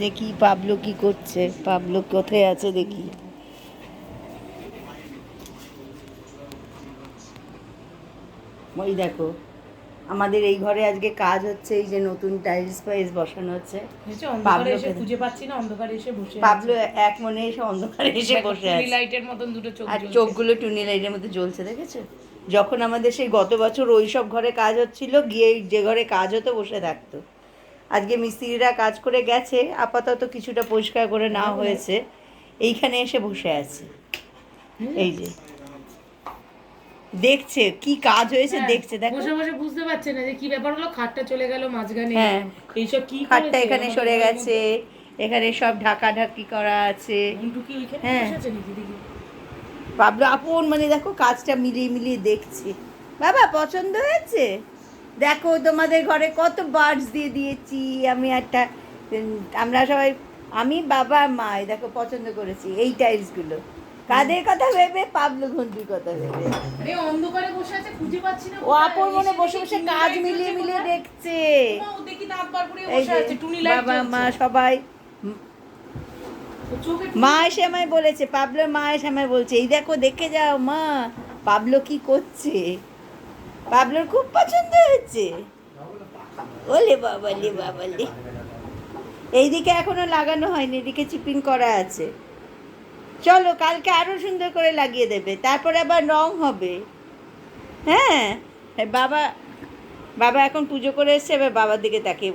দেখি পাবলো কি করছে, পাবলো কোথায় আছে দেখি। ওই দেখো, আমাদের এই ঘরে আজকে কাজ হচ্ছে, এই যে নতুন টাইলস ফাইলস বসানো হচ্ছে। অন্ধকারে এসে খুঁজে পাচ্ছি না, অন্ধকারে এসে বসে পাবলো এক মনে এসে অন্ধকারে এসে বসে আছে, লাইটের মতন দুটো চোখ আর জ্বলছে। চোখগুলো টুনি লাইটের মধ্যে জ্বলছে, দেখেছো? যখন আমাদের সেই গত বছর ওই সব ঘরে কাজ হচ্ছিল, গিয়ে যে ঘরে কাজ হতো বসে থাকতো। আজকে মিস্ত্রিরা কাজ করে গেছে, আপাতত কিছুটা পরিষ্কার করে নেওয়া হয়েছে, এইখানে এসে বসে আছে। এই যে দেখছে কি কাজ হয়েছে, দেখছে, দেখো বসে বসে বুঝতে পারছে না যে কি ব্যাপার হলো, খাটটা চলে গেল মাঝখানে। হ্যাঁ, এইসব কি খাটটা এখানে সরে গেছে, এখানে সব ঢাকাঢাকি করা আছে। হ্যাঁ, পাবলো আপন মানে দেখো কাজটা মিলিয়ে মিলিয়ে দেখছে। বাবা পছন্দ হয়েছে? দেখো তোমাদের ঘরে কত বার্ডস দিয়ে দিয়েছি আমি একটা, আমরা সবাই, আমি বাবা মা, দেখো পছন্দ করেছি এই টাইলসগুলো। কাদের কথা ভেবে? পাবলো ঘন্টির কথা ভেবে। অন্ধকারে বসে আছে, খুঁজে পাচ্ছি না। ও আপন মনে বসে বসে কাজ মিলিয়ে মিলিয়ে দেখছে। দেখি দাঁত বার করে এই বসে যে আছে, টুনি লাইট বাবা মা সবাই, মা এসে আমায় বলেছে, পাবলোর মা এসে আমায় বলছে, এই দেখো দেখে যাও মা, পাবলো কি করছে। পাবলোর খুব পছন্দ হয়েছে। ওলে বাবালে বাবালে, এইদিকে এখনো লাগানো হয়নি, এদিকে চিপিং করা আছে। চলো কালকে আরো সুন্দর করে লাগিয়ে দেবে, তারপরে আবার রং হবে। হ্যাঁ, বাবা বাবা এখন পুজো করে এসছে, এবার বাবার দিকে তাকিয়ে